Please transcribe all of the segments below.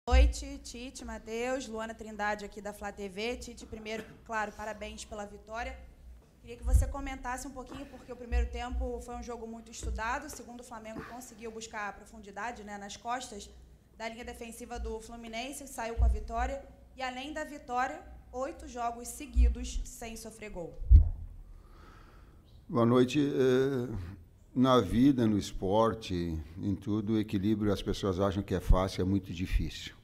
Boa noite, Tite, Matheus, Luana Trindade aqui da Flá TV. Tite, primeiro, claro, parabéns pela vitória. Queria que você comentasse um pouquinho, porque o primeiro tempo foi um jogo muito estudado. O segundo, o Flamengo conseguiu buscar profundidade, né, nas costas da linha defensiva do Fluminense, saiu com a vitória. E, além da vitória, 8 jogos seguidos sem sofrer gol. Boa noite. Na vida, no esporte, em tudo, o equilíbrio, as pessoas acham que é fácil, é muito difícil.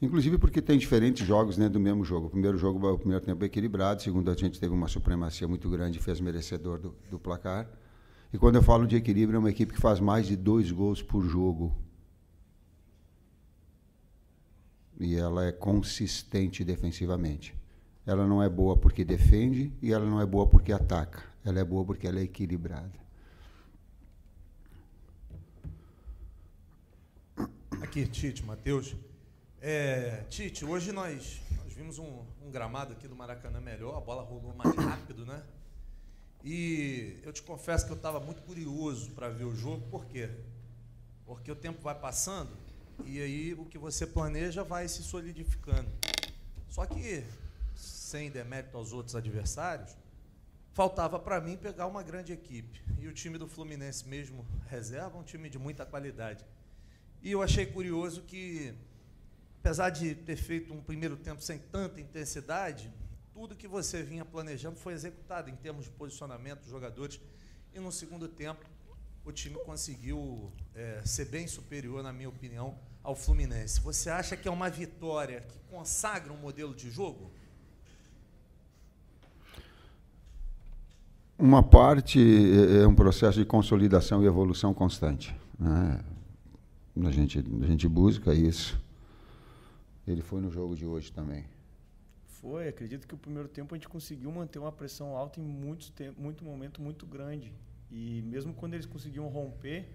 Inclusive porque tem diferentes jogos dentro do mesmo jogo. O primeiro tempo é equilibrado, o segundo a gente teve uma supremacia muito grande e fez merecedor do placar. E quando eu falo de equilíbrio, é uma equipe que faz mais de 2 gols por jogo. E ela é consistente defensivamente. Ela não é boa porque defende e ela não é boa porque ataca. Ela é boa porque ela é equilibrada. Aqui, Tite, Matheus. Tite, hoje nós vimos um gramado aqui do Maracanã melhor, a bola rolou mais rápido, né? E eu te confesso que eu estava muito curioso para ver o jogo. Por quê? Porque o tempo vai passando e aí o que você planeja vai se solidificando. Só que, sem demérito aos outros adversários, faltava para mim pegar uma grande equipe. E o time do Fluminense mesmo reserva, um time de muita qualidade. E eu achei curioso que, apesar de ter feito um primeiro tempo sem tanta intensidade, tudo que você vinha planejando foi executado em termos de posicionamento dos jogadores. E no segundo tempo, o time conseguiu ser bem superior, na minha opinião, ao Fluminense. Você acha que é uma vitória que consagra um modelo de jogo? Uma parte é um processo de consolidação e evolução constante, né? A gente busca isso. Ele foi no jogo de hoje também. Foi, acredito que o primeiro tempo a gente conseguiu manter uma pressão alta em muito momento muito grande. E mesmo quando eles conseguiam romper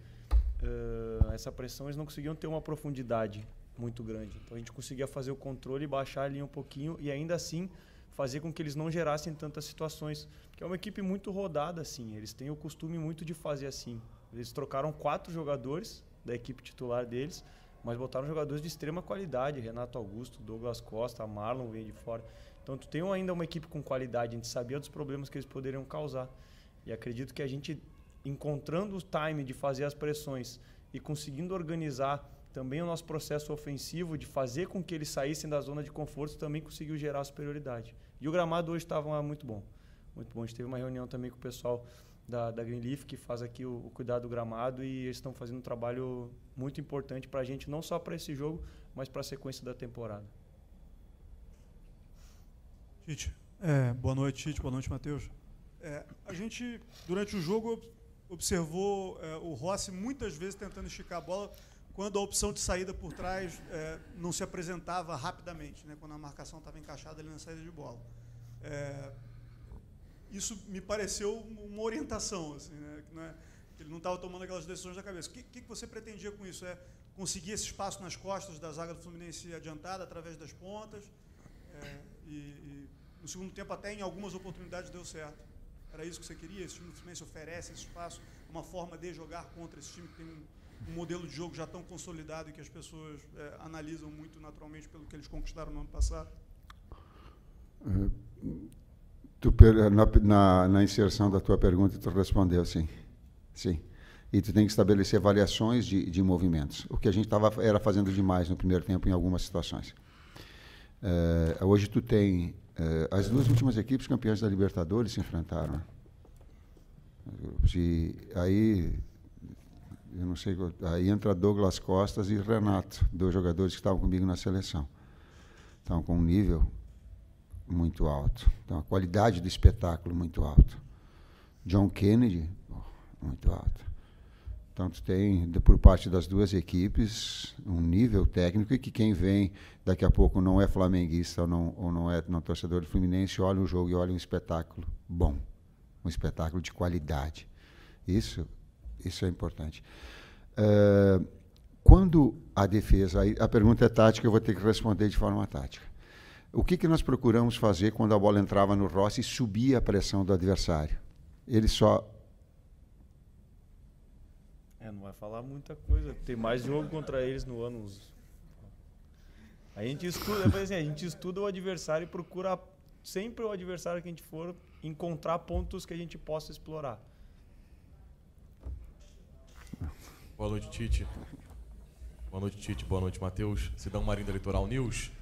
essa pressão, eles não conseguiam ter uma profundidade muito grande. Então a gente conseguia fazer o controle e baixar a linha um pouquinho e ainda assim fazer com que eles não gerassem tantas situações. Porque é uma equipe muito rodada, assim. Eles têm o costume muito de fazer assim. Eles trocaram 4 jogadores da equipe titular deles, mas botaram jogadores de extrema qualidade, Renato Augusto, Douglas Costa, Marlon veio de fora. Então tu tem ainda uma equipe com qualidade, a gente sabia dos problemas que eles poderiam causar. E acredito que a gente, encontrando o time de fazer as pressões e conseguindo organizar também o nosso processo ofensivo, de fazer com que eles saíssem da zona de conforto, também conseguiu gerar superioridade. E o gramado hoje estava muito bom. Muito bom. A gente teve uma reunião também com o pessoal da Greenleaf, que faz aqui o cuidado do gramado, e eles estão fazendo um trabalho muito importante para a gente, não só para esse jogo, mas para a sequência da temporada. Tite, boa noite, Tite, boa noite, Matheus. A gente, durante o jogo, observou o Rossi muitas vezes tentando esticar a bola quando a opção de saída por trás não se apresentava rapidamente, né, quando a marcação estava encaixada ali na saída de bola. Isso me pareceu uma orientação, assim, né? Ele não estava tomando aquelas decisões da cabeça. O que você pretendia com isso? Conseguir esse espaço nas costas da zaga do Fluminense adiantada, através das pontas, e no segundo tempo até em algumas oportunidades deu certo. Era isso que você queria? Esse time do Fluminense oferece esse espaço, uma forma de jogar contra esse time que tem um modelo de jogo já tão consolidado e que as pessoas analisam muito naturalmente pelo que eles conquistaram no ano passado? Na inserção da tua pergunta, tu respondeu sim. Sim. E tu tem que estabelecer variações de movimentos. O que a gente era fazendo demais no primeiro tempo em algumas situações. Hoje tu tem... as duas últimas equipes campeãs da Libertadores se enfrentaram. Aí, eu não sei, aí entra Douglas Costas e Renato, 2 jogadores que estavam comigo na seleção. Então, com um nível muito alto. Então, a qualidade do espetáculo muito alto. John Kennedy, muito alto. Então, tu tem, por parte das duas equipes, um nível técnico e que quem vem daqui a pouco não é flamenguista ou não é torcedor do Fluminense, olha o jogo e olha um espetáculo bom, um espetáculo de qualidade. Isso é importante. Quando a defesa... A pergunta é tática, eu vou ter que responder de forma tática. O que nós procuramos fazer quando a bola entrava no Rossi e subia a pressão do adversário? Ele só... não vai falar muita coisa. Tem mais jogo contra eles no ano, A gente estuda, assim, a gente estuda o adversário e procura sempre o adversário que a gente for encontrar pontos que a gente possa explorar. Boa noite, Tite. Boa noite, Tite. Boa noite, Matheus. Sidão Marinho da Litoral News.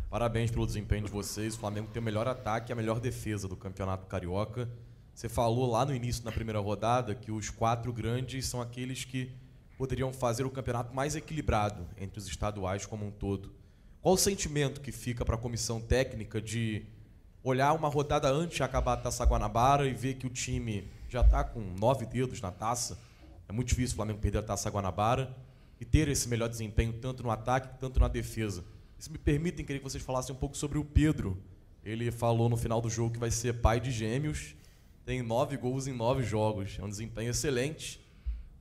Parabéns pelo desempenho de vocês. O Flamengo tem o melhor ataque e a melhor defesa do Campeonato Carioca. Você falou lá no início, na primeira rodada, que os 4 grandes são aqueles que poderiam fazer o campeonato mais equilibrado entre os estaduais como um todo. Qual o sentimento que fica para a comissão técnica de olhar uma rodada antes de acabar a Taça Guanabara e ver que o time já está com 9 dedos na taça? É muito difícil o Flamengo perder a Taça Guanabara e ter esse melhor desempenho tanto no ataque quanto na defesa. Se me permitem, queria que vocês falassem um pouco sobre o Pedro. Ele falou no final do jogo que vai ser pai de gêmeos, tem 9 gols em 9 jogos, é um desempenho excelente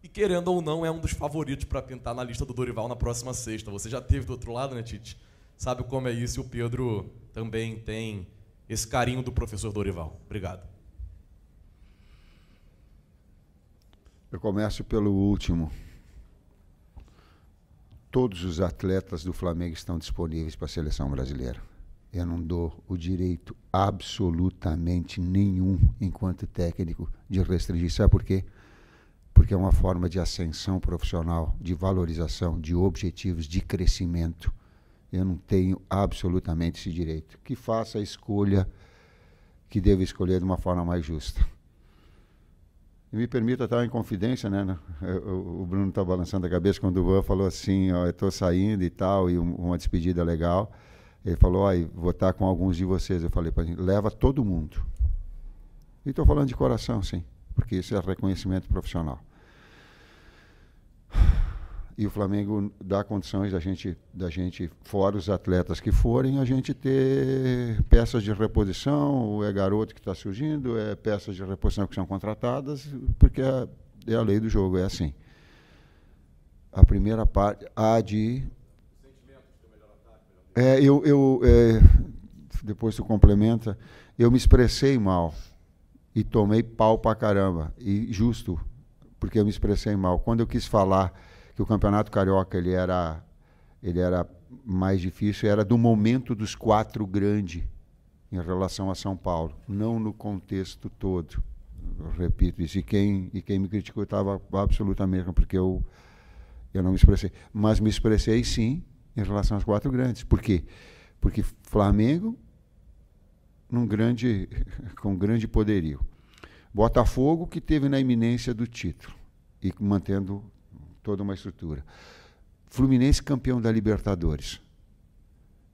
e, querendo ou não, é um dos favoritos para pintar na lista do Dorival na próxima sexta. Você já esteve do outro lado, né, Tite? Sabe como é isso, e o Pedro também tem esse carinho do professor Dorival. Obrigado. Eu começo pelo último. Todos os atletas do Flamengo estão disponíveis para a seleção brasileira. Eu não dou o direito absolutamente nenhum, enquanto técnico, de restringir. Sabe por quê? Porque é uma forma de ascensão profissional, de valorização, de objetivos, de crescimento. Eu não tenho absolutamente esse direito. Que faça a escolha que deva escolher de uma forma mais justa. E me permita estar em confidência, né? O Bruno está balançando a cabeça quando o Van falou assim, ó, eu estou saindo e tal, e uma despedida legal. Ele falou, ó, vou estar com alguns de vocês. Eu falei para ele, leva todo mundo. E estou falando de coração, sim, porque isso é reconhecimento profissional. E o Flamengo dá condições da gente, fora os atletas que forem, a gente ter peças de reposição, é garoto que está surgindo, é peças de reposição que são contratadas, porque é a lei do jogo, é assim. A primeira parte, depois tu complementa, eu me expressei mal e tomei pau pra caramba, e justo, porque eu me expressei mal. Quando eu quis falar que o Campeonato Carioca ele era mais difícil, era do momento dos 4 grandes em relação a São Paulo, não no contexto todo. Eu repito isso. E quem me criticou estava absolutamente, porque eu não me expressei. Mas me expressei, sim, em relação aos 4 grandes. Por quê? Porque Flamengo, com grande poderio. Botafogo, que teve na iminência do título e mantendo toda uma estrutura. Fluminense, campeão da Libertadores.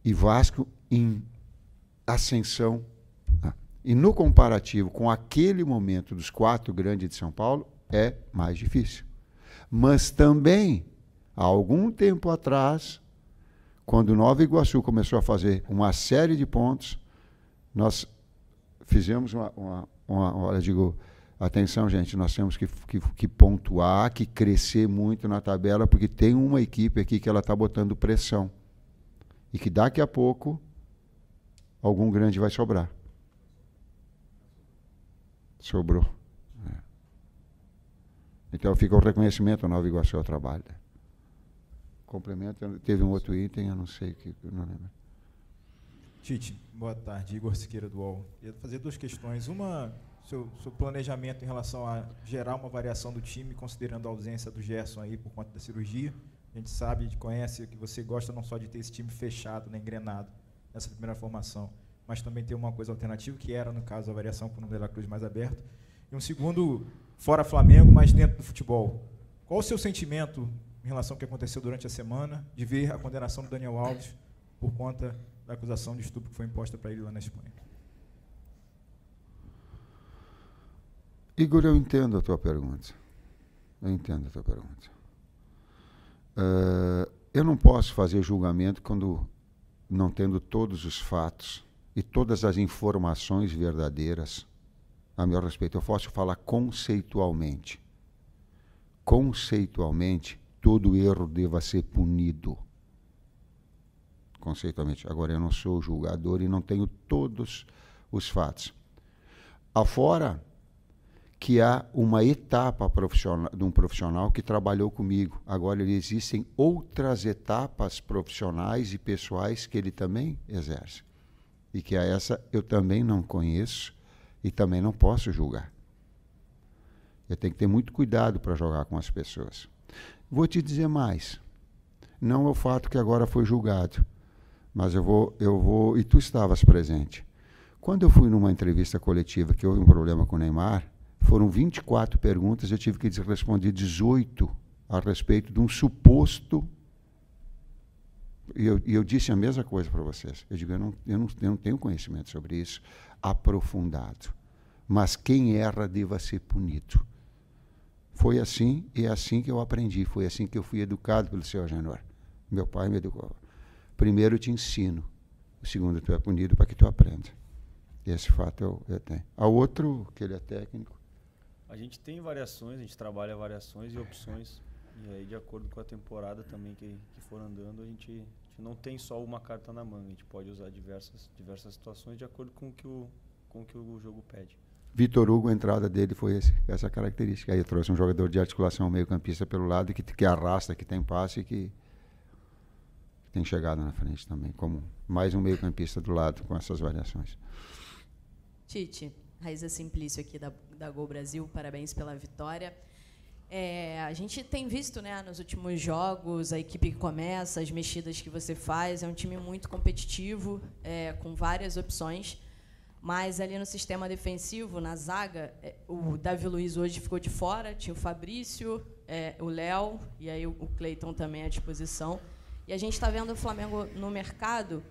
E Vasco em ascensão. E no comparativo com aquele momento dos 4 grandes de São Paulo, é mais difícil. Mas também, há algum tempo atrás, quando Nova Iguaçu começou a fazer uma série de pontos, nós fizemos olha, digo, atenção, gente, nós temos que pontuar, que crescer muito na tabela, porque tem uma equipe aqui que ela está botando pressão. E que daqui a pouco, algum grande vai sobrar. Sobrou. É. Então fica o reconhecimento ao Nova Iguaçu ao trabalho. Complemento, teve um outro item, eu não sei, eu não lembro. Tite, boa tarde. Igor Siqueira do UOL. Queria fazer 2 questões. Uma, seu planejamento em relação a gerar uma variação do time, considerando a ausência do Gerson aí por conta da cirurgia. A gente sabe, a gente conhece que você gosta não só de ter esse time fechado, né, engrenado, nessa primeira formação, mas também ter uma coisa alternativa, que era, no caso, a variação por um De La Cruz mais aberto. E um segundo, fora Flamengo, mas dentro do futebol. Qual o seu sentimento em relação ao que aconteceu durante a semana, de ver a condenação do Daniel Alves por conta da acusação de estupro que foi imposta para ele lá na Espanha? Igor, eu entendo a tua pergunta. Eu não posso fazer julgamento quando não tendo todos os fatos e todas as informações verdadeiras a meu respeito. Eu posso falar conceitualmente. Conceitualmente, todo erro deva ser punido. Conceitualmente. Agora, eu não sou julgador e não tenho todos os fatos. Afora que há uma etapa profissional, de um profissional que trabalhou comigo. Agora, existem outras etapas profissionais e pessoais que ele também exerce. E que a essa eu também não conheço e também não posso julgar. Eu tenho que ter muito cuidado para jogar com as pessoas. Vou te dizer mais. Não é o fato que agora foi julgado, mas eu vou, e tu estavas presente. Quando eu fui numa entrevista coletiva que houve um problema com o Neymar, foram 24 perguntas, eu tive que responder 18 a respeito de um suposto. E eu disse a mesma coisa para vocês. Eu digo, eu não tenho conhecimento sobre isso aprofundado. Mas quem erra deva ser punido. Foi assim, e é assim que eu aprendi. Foi assim que eu fui educado pelo seu Agenor. Meu pai me educou. Primeiro eu te ensino. O segundo, tu é punido para que tu aprenda. Esse fato eu tenho. A outro, que ele é técnico. A gente tem variações, a gente trabalha variações e opções. E aí, de acordo com a temporada também que for andando, a gente não tem só uma carta na manga. A gente pode usar diversas situações de acordo com o que o jogo pede. Vitor Hugo, a entrada dele foi essa característica. Aí eu trouxe um jogador de articulação meio-campista pelo lado, que arrasta, que tem passe e que tem chegada na frente também, como mais um meio-campista do lado, com essas variações. Tite, Raíza Simplício aqui da Gol Brasil, parabéns pela vitória. A gente tem visto, né, nos últimos jogos, a equipe que começa, as mexidas que você faz, é um time muito competitivo, com várias opções, mas ali no sistema defensivo, na zaga, o Davi Luiz hoje ficou de fora, tinha o Fabrício, o Léo, e aí o Cleiton também à disposição. E a gente está vendo o Flamengo no mercado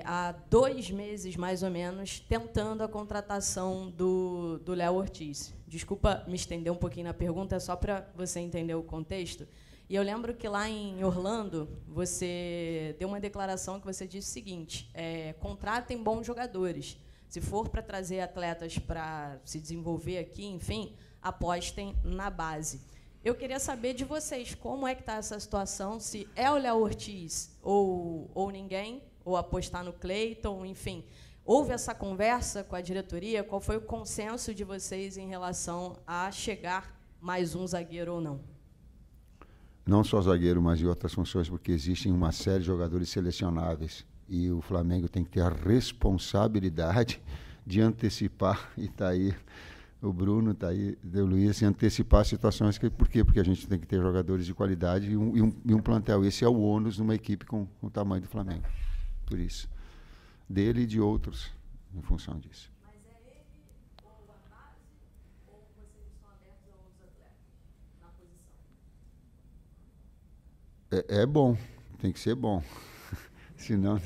há 2 meses, mais ou menos, tentando a contratação do Léo Ortiz. Desculpa me estender um pouquinho na pergunta, é só para você entender o contexto. E eu lembro que lá em Orlando, você deu uma declaração que você disse o seguinte, contratem bons jogadores. Se for para trazer atletas para se desenvolver aqui, enfim, apostem na base. Eu queria saber de vocês, como é que está essa situação, se é o Léo Ortiz ou ninguém, ou apostar no Cleiton, enfim. Houve essa conversa com a diretoria? Qual foi o consenso de vocês em relação a chegar mais um zagueiro ou não? Não só zagueiro, mas em outras funções, porque existem uma série de jogadores selecionáveis. E o Flamengo tem que ter a responsabilidade de antecipar, e está aí o Bruno, está aí o Luiz, antecipar situações. Por quê? Porque a gente tem que ter jogadores de qualidade e um plantel. Esse é o ônus de uma equipe com o tamanho do Flamengo. Por isso. Dele e de outros, em função disso. Mas é ele ou a base, ou vocês estão abertos a outros atletas na posição? É bom, tem que ser bom. Senão.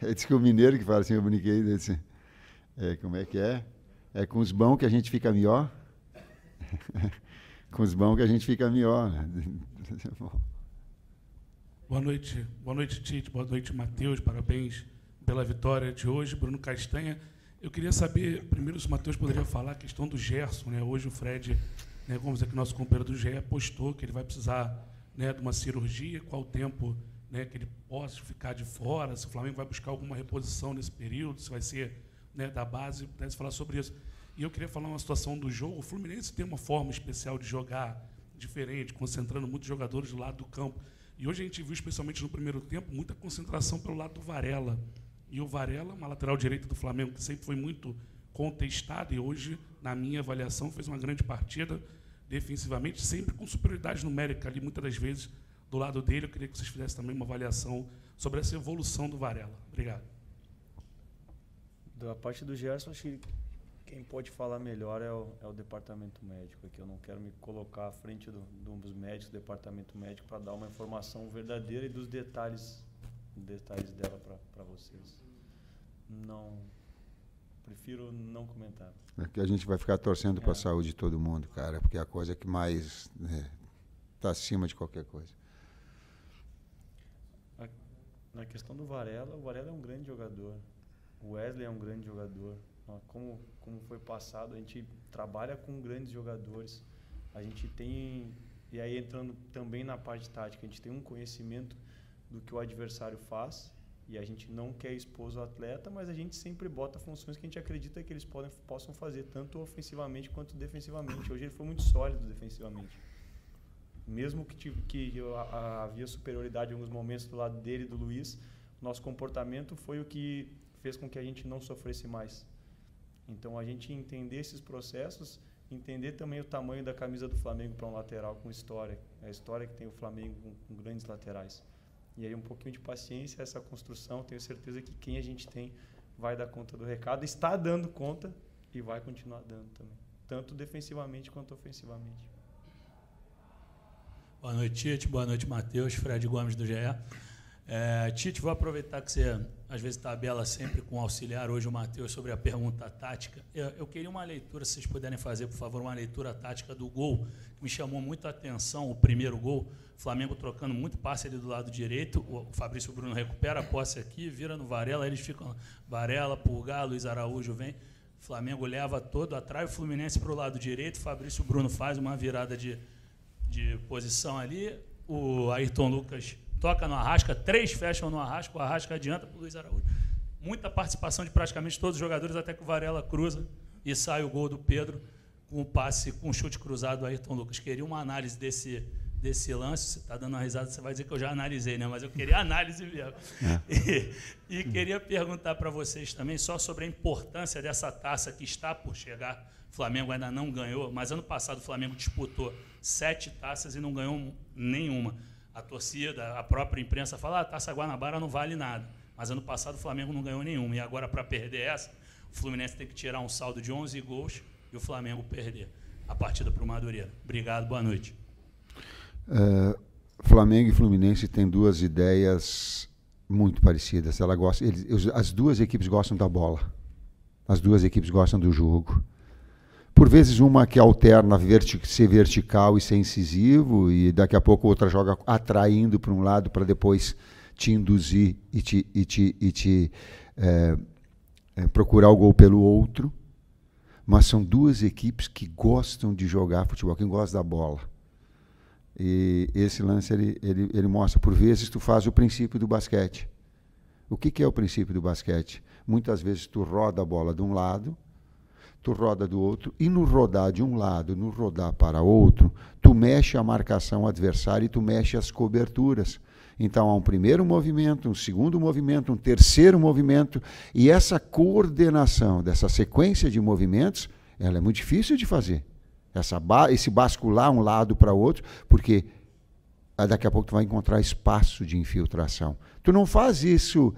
Diz que o mineiro que fala assim, eu brinquei, disse, como é que é? É com os bons que a gente fica melhor. Com os bons que a gente fica melhor. Né? Boa noite, Tite. Boa noite, Matheus. Parabéns pela vitória de hoje. Bruno Castanha. Eu queria saber, primeiro, se o Matheus poderia falar a questão do Gerson. Né? Hoje o Fred, né, vamos dizer que o nosso companheiro do GE apostou que ele vai precisar, né, de uma cirurgia, qual o tempo, né, que ele possa ficar de fora, se o Flamengo vai buscar alguma reposição nesse período, se vai ser, né, da base, pudesse falar sobre isso. E eu queria falar uma situação do jogo. O Fluminense tem uma forma especial de jogar diferente, concentrando muitos jogadores do lado do campo. E hoje a gente viu, especialmente no primeiro tempo, muita concentração pelo lado do Varela. E o Varela, uma lateral direita do Flamengo, que sempre foi muito contestado, e hoje, na minha avaliação, fez uma grande partida defensivamente, sempre com superioridade numérica ali, muitas das vezes, do lado dele. Eu queria que vocês fizessem também uma avaliação sobre essa evolução do Varela. Obrigado. Da parte do Gerson, acho que quem pode falar melhor é o departamento médico aqui. Eu não quero me colocar à frente dos médicos, do departamento médico, para dar uma informação verdadeira e dos detalhes dela para vocês. Não, prefiro não comentar. É que a gente vai ficar torcendo para a saúde de todo mundo, cara, porque é a coisa que mais está acima de qualquer coisa. Na questão do Varela, o Varela é um grande jogador. O Wesley é um grande jogador. Como foi passado, a gente trabalha com grandes jogadores. A gente tem, e aí entrando também na parte tática, a gente tem um conhecimento do que o adversário faz E a gente não quer expor o atleta, mas a gente sempre bota funções que a gente acredita que eles possam fazer, tanto ofensivamente quanto defensivamente. Hoje ele foi muito sólido defensivamente. Mesmo que havia superioridade em alguns momentos do lado dele e do Luiz, nosso comportamento foi o que fez com que a gente não sofresse mais. Então, a gente entender esses processos, entender também o tamanho da camisa do Flamengo para um lateral com história, a história que tem o Flamengo com grandes laterais. E aí um pouquinho de paciência, essa construção, tenho certeza que quem a gente tem vai dar conta do recado, está dando conta e vai continuar dando também, tanto defensivamente quanto ofensivamente. Boa noite, Tite. Boa noite, Matheus. Fred Gomes, do GE. Tite, vou aproveitar que você, às vezes, tabela sempre com o auxiliar, hoje o Matheus, sobre a pergunta tática. Eu queria uma leitura, se vocês puderem fazer, por favor, uma leitura tática do gol, que me chamou muito a atenção, o primeiro gol, Flamengo trocando muito passe ali do lado direito, o Fabrício Bruno recupera a posse aqui, vira no Varela, eles ficam Varela, Pulgar, Luiz Araújo vem, Flamengo leva todo, atrai o Fluminense para o lado direito, Fabrício Bruno faz uma virada de posição ali, o Ayrton Lucas toca no Arrasca, 3 fecham no Arrasca, o Arrasca adianta para o Luiz Araújo. Muita participação de praticamente todos os jogadores, até que o Varela cruza e sai o gol do Pedro com o passe, com o chute cruzado do Ayrton Lucas. Queria uma análise desse lance. Você está dando uma risada, você vai dizer que eu já analisei, né? Mas eu queria análise mesmo. E queria perguntar para vocês também só sobre a importância dessa taça que está por chegar. O Flamengo ainda não ganhou, mas ano passado o Flamengo disputou 7 taças e não ganhou nenhuma. A torcida, a própria imprensa fala, a Taça Guanabara não vale nada. Mas ano passado o Flamengo não ganhou nenhuma. E agora, para perder essa, o Fluminense tem que tirar um saldo de 11 gols e o Flamengo perder a partida para o Madureira. Obrigado, boa noite. Flamengo e Fluminense têm 2 ideias muito parecidas. As 2 equipes gostam da bola. As 2 equipes gostam do jogo. Por vezes uma que alterna ser vertical e ser incisivo, e daqui a pouco outra joga atraindo para um lado para depois te induzir e te procurar o gol pelo outro. Mas são 2 equipes que gostam de jogar futebol, que gostam da bola. E esse lance ele mostra, por vezes tu faz o princípio do basquete. O que é o princípio do basquete? Muitas vezes tu roda a bola de um lado, tu roda do outro, e no rodar de um lado, no rodar para outro, tu mexe a marcação adversária e tu mexe as coberturas. Então há um primeiro movimento, um segundo movimento, um terceiro movimento, e essa coordenação dessa sequência de movimentos, ela é muito difícil de fazer. Esse bascular um lado para o outro, porque daqui a pouco tu vai encontrar espaço de infiltração. Tu não faz isso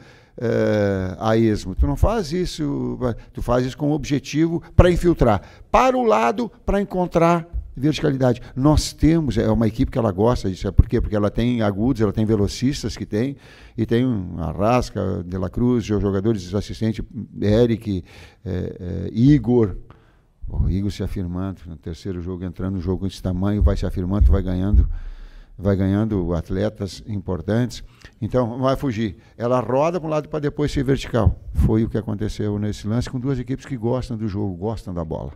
a esmo, tu não faz isso, tu faz isso com o objetivo para infiltrar, para o lado, para encontrar verticalidade. Nós temos, é uma equipe que ela gosta disso, por quê? Porque ela tem agudos, ela tem velocistas que tem, e tem Arrasca, De La Cruz, jogadores assistentes, Eric, Igor, o Igor se afirmando, no terceiro jogo, entrando no jogo desse tamanho, vai se afirmando, vai ganhando atletas importantes. Então, não vai fugir. Ela roda para um lado para depois ser vertical. Foi o que aconteceu nesse lance com 2 equipes que gostam do jogo, gostam da bola.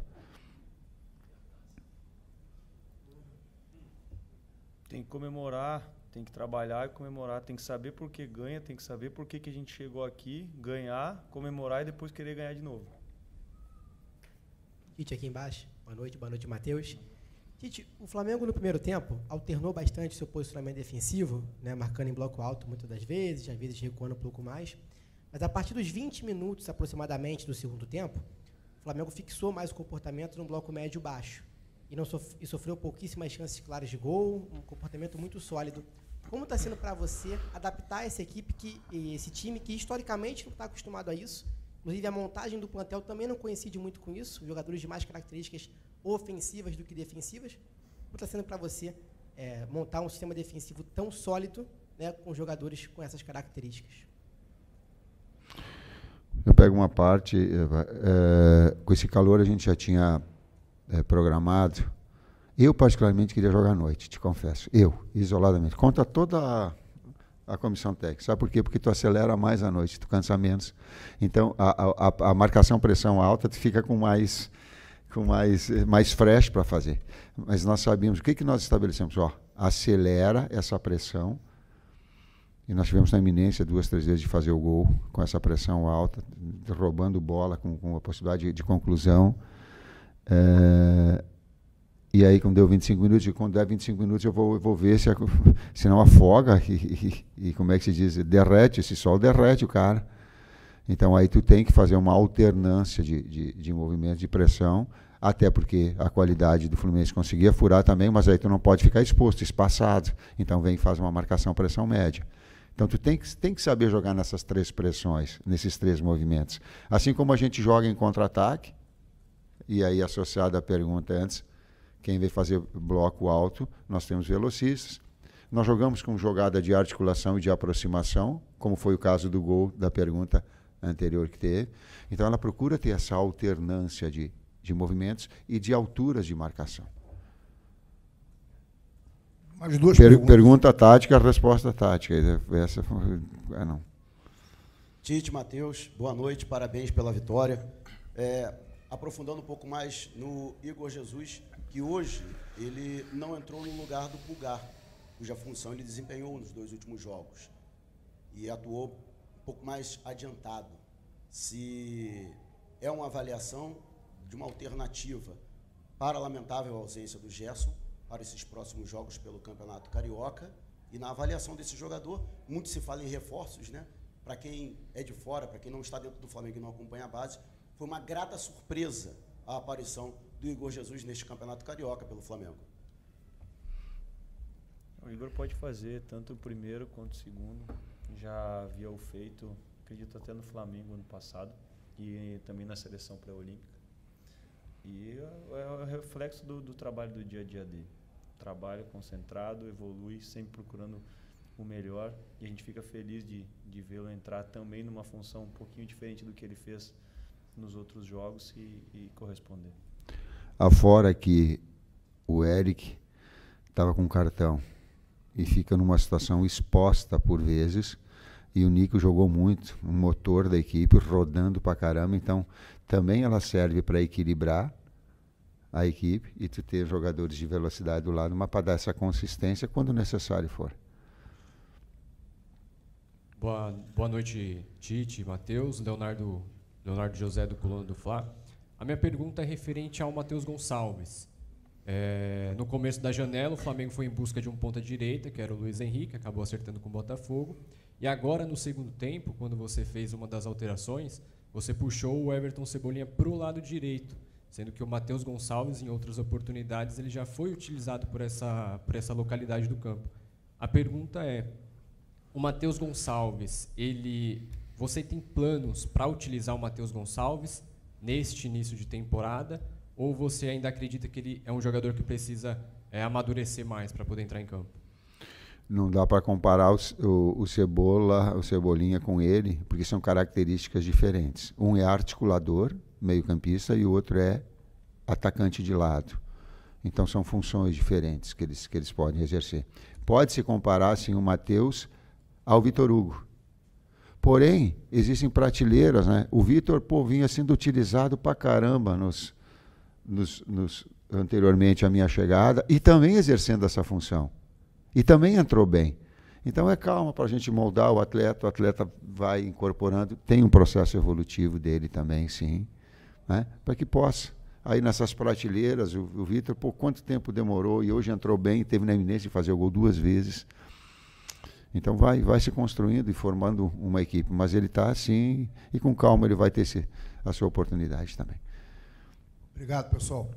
Tem que comemorar, tem que trabalhar e comemorar, tem que saber por que ganha, tem que saber por que a gente chegou aqui, ganhar, comemorar e depois querer ganhar de novo. Tite aqui embaixo. Boa noite, Matheus. Tite, o Flamengo no primeiro tempo alternou bastante seu posicionamento defensivo, né, marcando em bloco alto muitas das vezes, às vezes recuando um pouco mais. Mas a partir dos 20 minutos aproximadamente do segundo tempo, o Flamengo fixou mais o comportamento no bloco médio-baixo e sofreu pouquíssimas chances claras de gol, um comportamento muito sólido. Como está sendo para você adaptar essa equipe, esse time que historicamente não está acostumado a isso? Inclusive, a montagem do plantel também não coincide muito com isso, jogadores de mais características ofensivas do que defensivas. Como está sendo para você montar um sistema defensivo tão sólido, né, com jogadores com essas características? Eu pego uma parte, com esse calor a gente já tinha programado. Eu, particularmente, queria jogar à noite, te confesso. Eu, isoladamente. Conta toda a comissão técnica. Sabe por quê? Porque tu acelera mais à noite, tu cansa menos. Então, a marcação pressão alta, tu fica com mais fresh para fazer. Mas nós sabíamos, o que nós estabelecemos? Acelera essa pressão E nós tivemos na iminência 2, 3 vezes de fazer o gol, com essa pressão alta, roubando bola, com a possibilidade de conclusão. E aí, quando deu 25 minutos, e quando der 25 minutos, eu vou ver se não afoga e como é que se diz? Derrete, esse sol derrete o cara. Então, aí tu tem que fazer uma alternância de movimento, de pressão, até porque a qualidade do Fluminense conseguia furar também, mas aí tu não pode ficar exposto, espaçado. Então, vem e faz uma marcação pressão média. Então, tu tem que saber jogar nessas 3 pressões, nesses 3 movimentos. Assim como a gente joga em contra-ataque, e aí associado à pergunta antes, quem veio fazer bloco alto, nós temos velocistas. Nós jogamos com jogada de articulação e de aproximação, como foi o caso do gol da pergunta anterior que teve. Então, ela procura ter essa alternância de movimentos e de alturas de marcação. Mais 2 perguntas. Pergunta tática, resposta tática. Essa não. Tite, Matheus, boa noite, parabéns pela vitória. Aprofundando um pouco mais no Igor Jesus, que hoje ele não entrou no lugar do Pulgar, cuja função ele desempenhou nos 2 últimos jogos, e atuou um pouco mais adiantado. Se é uma avaliação de uma alternativa para a lamentável ausência do Gerson para esses próximos jogos pelo Campeonato Carioca, e na avaliação desse jogador, muito se fala em reforços, né? Para quem é de fora, para quem não está dentro do Flamengo e não acompanha a base, foi uma grata surpresa a aparição do Igor Jesus neste Campeonato Carioca pelo Flamengo. O Igor pode fazer tanto o primeiro quanto o segundo. Já havia o feito, acredito até no Flamengo ano passado e também na seleção pré-olímpica. E é o reflexo do trabalho do dia a dia dele. Trabalha concentrado, evolui, sempre procurando o melhor, e a gente fica feliz de vê-lo entrar também numa função um pouquinho diferente do que ele fez nos outros jogos e corresponder. Afora que o Eric estava com cartão e fica numa situação exposta por vezes, e o Nico jogou muito, um motor da equipe, rodando pra caramba, então também ela serve para equilibrar a equipe e tu ter jogadores de velocidade do lado, mas para dar essa consistência quando necessário for. Boa noite, Tite, Matheus, Leonardo José do Coluna do Fla. A minha pergunta é referente ao Matheus Gonçalves. No começo da janela, o Flamengo foi em busca de um ponta-direita, que era o Luiz Henrique, acabou acertando com o Botafogo. E agora, no segundo tempo, quando você fez uma das alterações, você puxou o Everton Cebolinha para o lado direito, sendo que o Matheus Gonçalves, em outras oportunidades, ele já foi utilizado por essa localidade do campo. A pergunta é, o Matheus Gonçalves, você tem planos para utilizar o Matheus Gonçalves neste início de temporada, ou você ainda acredita que ele é um jogador que precisa amadurecer mais para poder entrar em campo? Não dá para comparar o Cebolinha com ele, porque são características diferentes. Um é articulador, meio-campista, e o outro é atacante de lado. Então são funções diferentes que eles podem exercer. Pode-se comparar, sim, o Matheus ao Vitor Hugo. Porém, existem prateleiras, né? O Vitor, vinha sendo utilizado pra caramba anteriormente à minha chegada, e também exercendo essa função. E também entrou bem. Então é calma para a gente moldar o atleta vai incorporando, tem um processo evolutivo dele também, sim, né? Para que possa. Aí nessas prateleiras, o Vitor, quanto tempo demorou, e hoje entrou bem, teve na iminência de fazer o gol 2 vezes. Então vai se construindo e formando uma equipe, mas ele está assim, e com calma ele vai ter a sua oportunidade também. Obrigado, pessoal.